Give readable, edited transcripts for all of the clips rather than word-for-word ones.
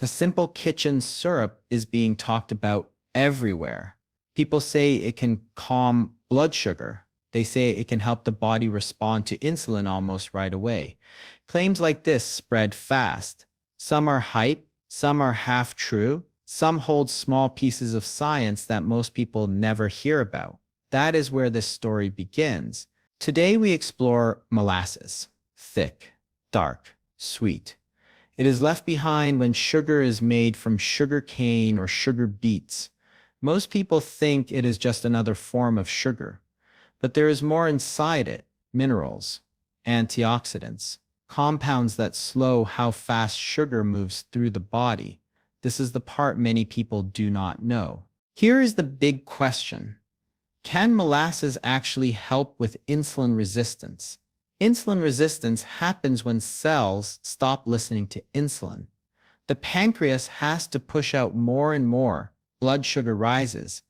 A simple kitchen syrup is being talked about everywhere. People say it can calm blood sugar. They say it can help the body respond to insulin almost right away. Claims like this spread fast. Some are hype, some are half true, some hold small pieces of science that most people never hear about. That is where this story begins. Today we explore molasses. Thick, dark, sweet. It is left behind when sugar is made from sugar cane or sugar beets. Most people think it is just another form of sugar, but there is more inside it: minerals, antioxidants, compounds that slow how fast sugar moves through the body. This is the part many people do not know. Here is the big question. Can molasses actually help with insulin resistance? Insulin resistance happens when cells stop listening to insulin. The pancreas has to push out more and more. Blood sugar rises.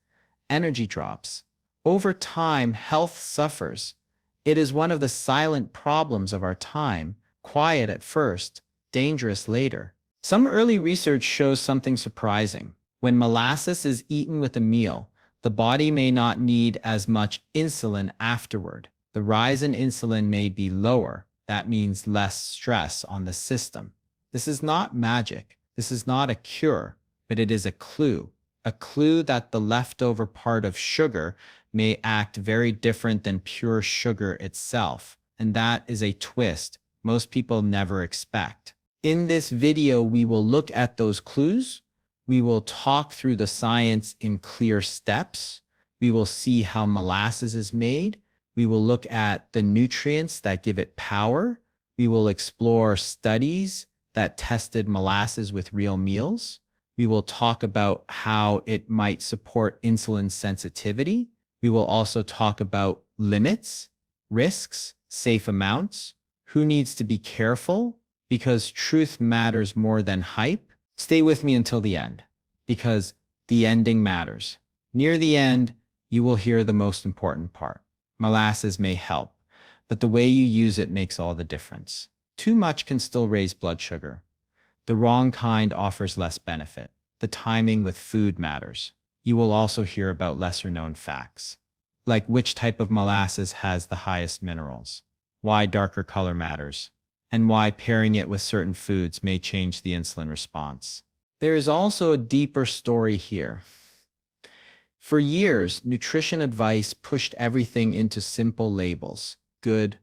Energy drops. Over time, health suffers. It is one of the silent problems of our time, quiet at first, dangerous later. Some early research shows something surprising. When molasses is eaten with a meal, the body may not need as much insulin afterward. The rise in insulin may be lower. That means less stress on the system. This is not magic. This is not a cure, but it is a clue that the leftover part of sugar may act very different than pure sugar itself. And that is a twist most people never expect. In this video, we will look at those clues. We will talk through the science in clear steps. We will see how molasses is made. We will look at the nutrients that give it power. We will explore studies that tested molasses with real meals. We will talk about how it might support insulin sensitivity. We will also talk about limits, risks, safe amounts, who needs to be careful, because truth matters more than hype. Stay with me until the end, because the ending matters. Near the end, you will hear the most important part. Molasses may help, but the way you use it makes all the difference. Too much can still raise blood sugar. The wrong kind offers less benefit. The timing with food matters. You will also hear about lesser-known facts, like which type of molasses has the highest minerals, why darker color matters, and why pairing it with certain foods may change the insulin response. There is also a deeper story here. For years, nutrition advice pushed everything into simple labels: good,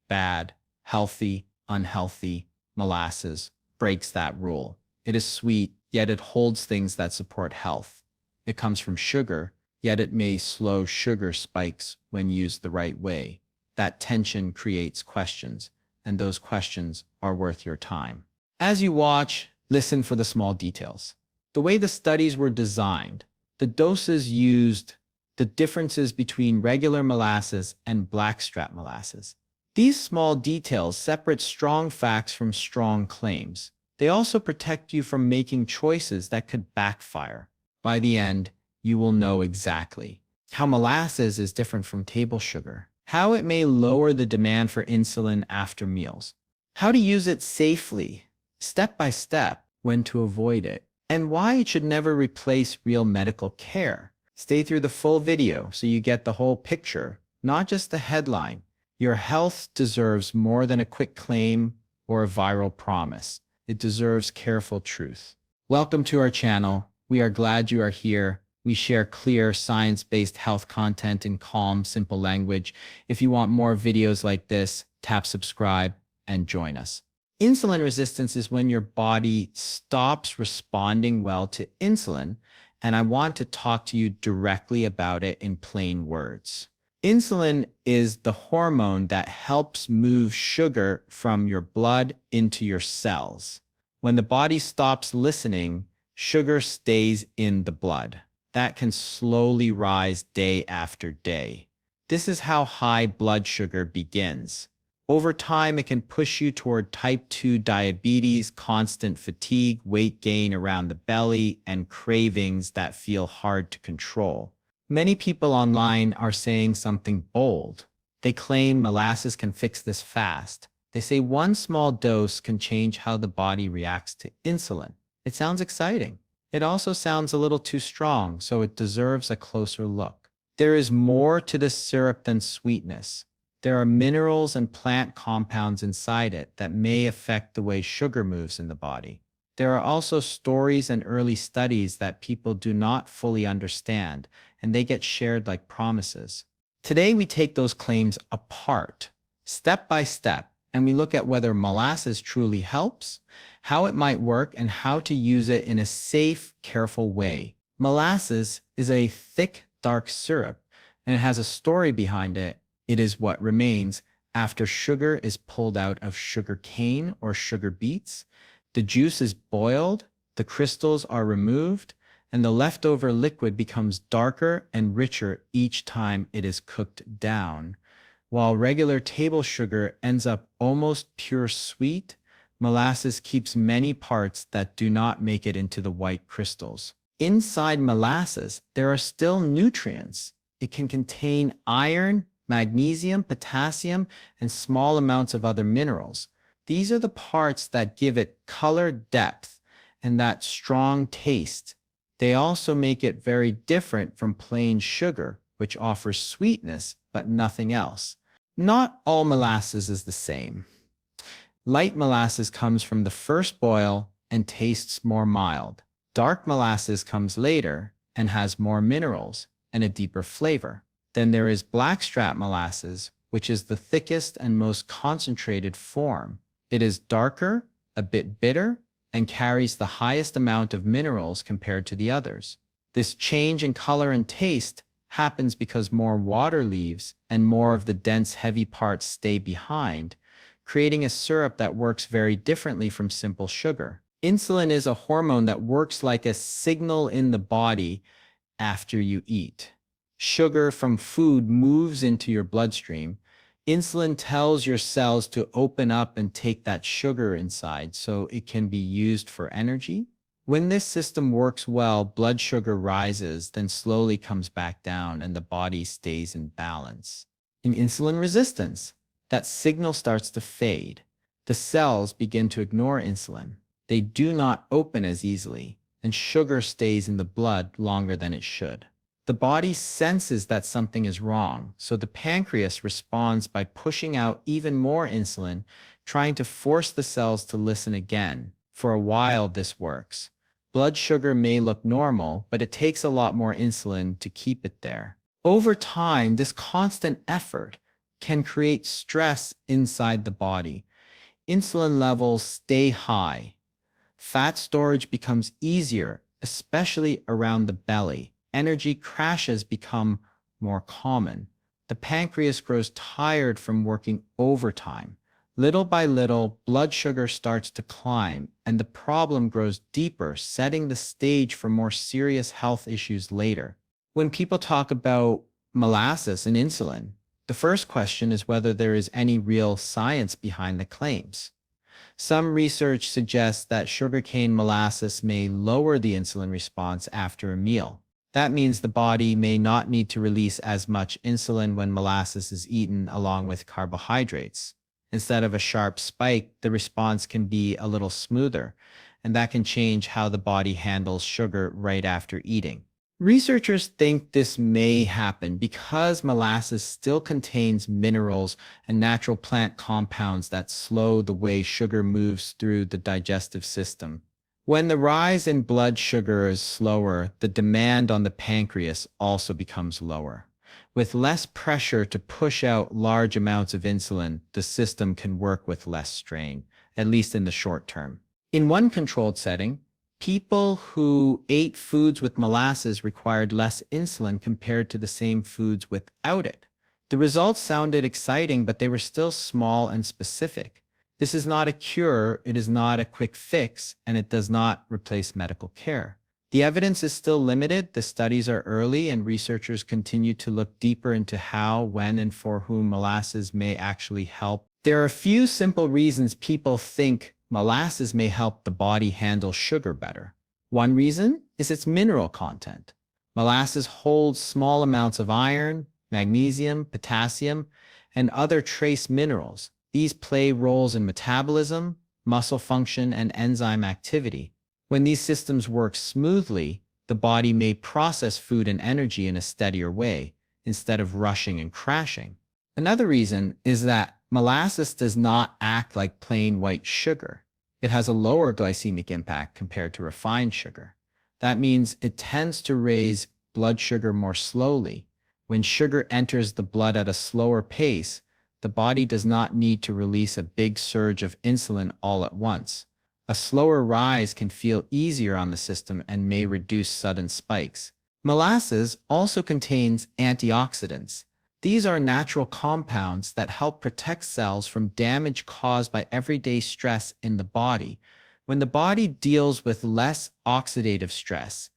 bad, healthy, unhealthy. Molasses breaks that rule. It is sweet, yet it holds things that support health. It comes from sugar, yet it may slow sugar spikes when used the right way. That tension creates questions, and those questions are worth your time. As you watch, listen for the small details. The way the studies were designed, the doses used, the differences between regular molasses and blackstrap molasses. These small details separate strong facts from strong claims. They also protect you from making choices that could backfire. By the end, you will know exactly how molasses is different from table sugar, how it may lower the demand for insulin after meals, how to use it safely, step by step, when to avoid it, and why it should never replace real medical care. Stay through the full video so you get the whole picture, not just the headline. Your health deserves more than a quick claim or a viral promise. It deserves careful truth. Welcome to our channel. We are glad you are here. We share clear, science-based health content in calm, simple language. If you want more videos like this, tap subscribe and join us. Insulin resistance is when your body stops responding well to insulin, and I want to talk to you directly about it in plain words. Insulin is the hormone that helps move sugar from your blood into your cells. When the body stops listening, sugar stays in the blood. That can slowly rise day after day. This is how high blood sugar begins. Over time, it can push you toward type 2 diabetes, constant fatigue, weight gain around the belly, and cravings that feel hard to control. Many people online are saying something bold. They claim molasses can fix this fast. They say one small dose can change how the body reacts to insulin. It sounds exciting. It also sounds a little too strong, so it deserves a closer look. There is more to this syrup than sweetness. There are minerals and plant compounds inside it that may affect the way sugar moves in the body. There are also stories and early studies that people do not fully understand, and they get shared like promises. Today, we take those claims apart, step by step, and we look at whether molasses truly helps, how it might work, and how to use it in a safe, careful way. Molasses is a thick, dark syrup, and it has a story behind it. It is what remains after sugar is pulled out of sugar cane or sugar beets. The juice is boiled, the crystals are removed, and the leftover liquid becomes darker and richer each time it is cooked down. While regular table sugar ends up almost pure sweet, molasses keeps many parts that do not make it into the white crystals. Inside molasses, there are still nutrients. It can contain iron, magnesium, potassium, and small amounts of other minerals. These are the parts that give it color, depth, and that strong taste. They also make it very different from plain sugar, which offers sweetness but nothing else. Not all molasses is the same. Light molasses comes from the first boil and tastes more mild. Dark molasses comes later and has more minerals and a deeper flavor. Then there is blackstrap molasses, which is the thickest and most concentrated form. It is darker, a bit bitter, and carries the highest amount of minerals compared to the others. This change in color and taste happens because more water leaves and more of the dense, heavy parts stay behind, creating a syrup that works very differently from simple sugar. Insulin is a hormone that works like a signal in the body after you eat. Sugar from food moves into your bloodstream. Insulin tells your cells to open up and take that sugar inside so it can be used for energy. When this system works well, blood sugar rises, then slowly comes back down, and the body stays in balance. In insulin resistance, that signal starts to fade. The cells begin to ignore insulin. They do not open as easily, and sugar stays in the blood longer than it should. The body senses that something is wrong, so the pancreas responds by pushing out even more insulin, trying to force the cells to listen again. For a while, this works. Blood sugar may look normal, but it takes a lot more insulin to keep it there. Over time, this constant effort can create stress inside the body. Insulin levels stay high. Fat storage becomes easier, especially around the belly. Energy crashes become more common. The pancreas grows tired from working overtime. Little by little, blood sugar starts to climb, and the problem grows deeper, setting the stage for more serious health issues later. When people talk about molasses and insulin, the first question is whether there is any real science behind the claims. Some research suggests that sugarcane molasses may lower the insulin response after a meal. That means the body may not need to release as much insulin when molasses is eaten along with carbohydrates. Instead of a sharp spike, the response can be a little smoother, and that can change how the body handles sugar right after eating. Researchers think this may happen because molasses still contains minerals and natural plant compounds that slow the way sugar moves through the digestive system. When the rise in blood sugar is slower, the demand on the pancreas also becomes lower. With less pressure to push out large amounts of insulin, the system can work with less strain, at least in the short term. In one controlled setting, people who ate foods with molasses required less insulin compared to the same foods without it. The results sounded exciting, but they were still small and specific. This is not a cure, it is not a quick fix, and it does not replace medical care. The evidence is still limited, the studies are early, and researchers continue to look deeper into how, when, and for whom molasses may actually help. There are a few simple reasons people think molasses may help the body handle sugar better. One reason is its mineral content. Molasses holds small amounts of iron, magnesium, potassium, and other trace minerals. These play roles in metabolism, muscle function, and enzyme activity. When these systems work smoothly, the body may process food and energy in a steadier way instead of rushing and crashing. Another reason is that molasses does not act like plain white sugar. It has a lower glycemic impact compared to refined sugar. That means it tends to raise blood sugar more slowly. When sugar enters the blood at a slower pace, the body does not need to release a big surge of insulin all at once. A slower rise can feel easier on the system and may reduce sudden spikes. Molasses also contains antioxidants. These are natural compounds that help protect cells from damage caused by everyday stress in the body. When the body deals with less oxidative stress,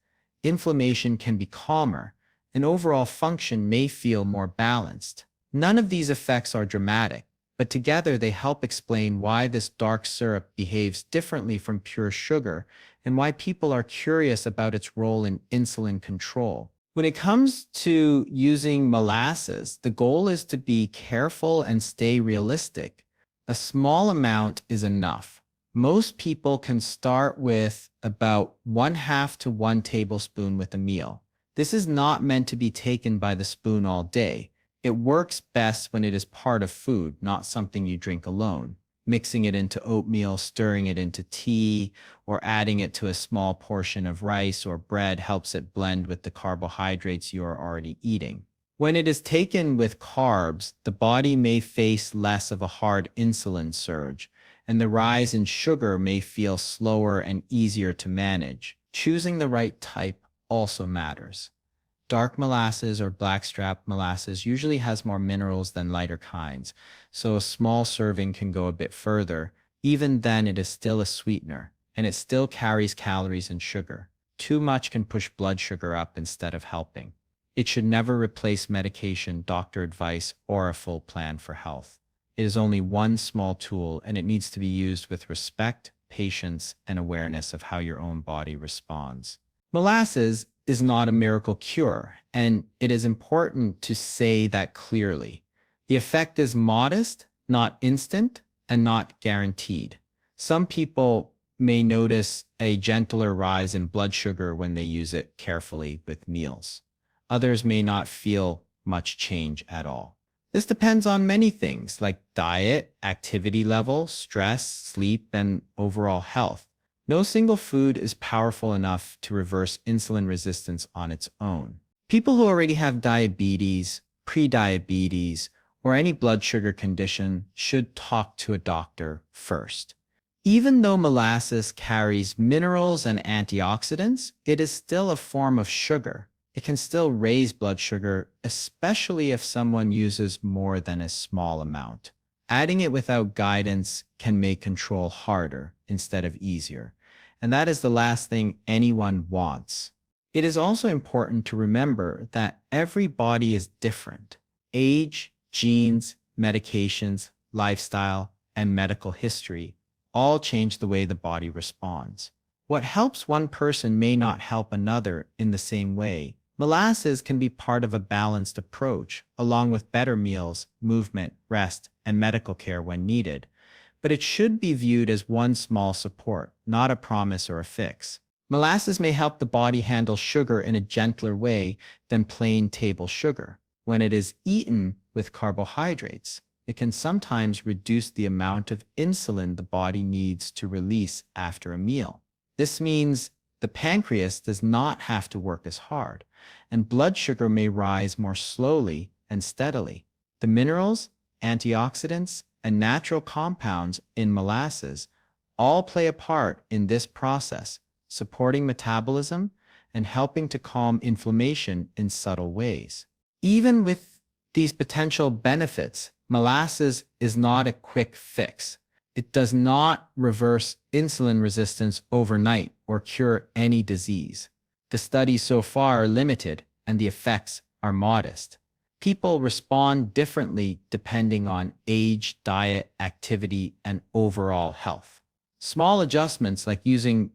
inflammation can be calmer, and overall function may feel more balanced. None of these effects are dramatic, but together they help explain why this dark syrup behaves differently from pure sugar and why people are curious about its role in insulin control. When it comes to using molasses, the goal is to be careful and stay realistic. A small amount is enough. Most people can start with about 1/2 to 1 tablespoon with a meal. This is not meant to be taken by the spoon all day. It works best when it is part of food, not something you drink alone. Mixing it into oatmeal, stirring it into tea, or adding it to a small portion of rice or bread helps it blend with the carbohydrates you are already eating. When it is taken with carbs, the body may face less of a hard insulin surge, and the rise in sugar may feel slower and easier to manage. Choosing the right type also matters. Dark molasses or blackstrap molasses usually has more minerals than lighter kinds, so a small serving can go a bit further. Even then, it is still a sweetener, and it still carries calories and sugar. Too much can push blood sugar up instead of helping. It should never replace medication, doctor advice, or a full plan for health. It is only one small tool, and it needs to be used with respect, patience, and awareness of how your own body responds. Molasses is not a miracle cure, and it is important to say that clearly. The effect is modest, not instant, and not guaranteed. Some people may notice a gentler rise in blood sugar when they use it carefully with meals. Others may not feel much change at all. This depends on many things like diet, activity level, stress, sleep, and overall health. No single food is powerful enough to reverse insulin resistance on its own. People who already have diabetes, prediabetes, or any blood sugar condition should talk to a doctor first. Even though molasses carries minerals and antioxidants, it is still a form of sugar. It can still raise blood sugar, especially if someone uses more than a small amount. Adding it without guidance can make control harder instead of easier. And that is the last thing anyone wants. It is also important to remember that every body is different. Age, genes, medications, lifestyle, and medical history all change the way the body responds. What helps one person may not help another in the same way. Molasses can be part of a balanced approach, along with better meals, movement, rest, and medical care when needed. But it should be viewed as one small support, not a promise or a fix. Molasses may help the body handle sugar in a gentler way than plain table sugar. When it is eaten with carbohydrates, it can sometimes reduce the amount of insulin the body needs to release after a meal. This means the pancreas does not have to work as hard, and blood sugar may rise more slowly and steadily. The minerals, antioxidants, and natural compounds in molasses all play a part in this process, supporting metabolism and helping to calm inflammation in subtle ways. Even with these potential benefits, molasses is not a quick fix. It does not reverse insulin resistance overnight or cure any disease. The studies so far are limited and the effects are modest. People respond differently depending on age, diet, activity, and overall health. Small adjustments like using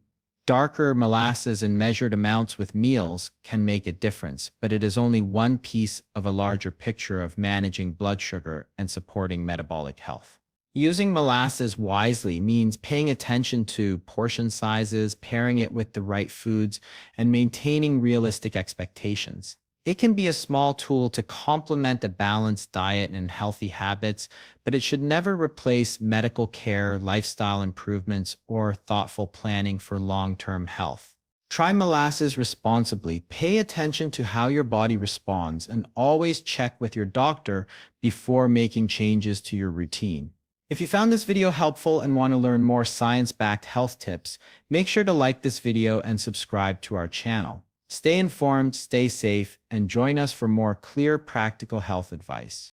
darker molasses in measured amounts with meals can make a difference, but it is only one piece of a larger picture of managing blood sugar and supporting metabolic health. Using molasses wisely means paying attention to portion sizes, pairing it with the right foods, and maintaining realistic expectations. It can be a small tool to complement a balanced diet and healthy habits, but it should never replace medical care, lifestyle improvements, or thoughtful planning for long-term health. Try molasses responsibly. Pay attention to how your body responds and always check with your doctor before making changes to your routine. If you found this video helpful and want to learn more science-backed health tips, make sure to like this video and subscribe to our channel. Stay informed, stay safe, and join us for more clear, practical health advice.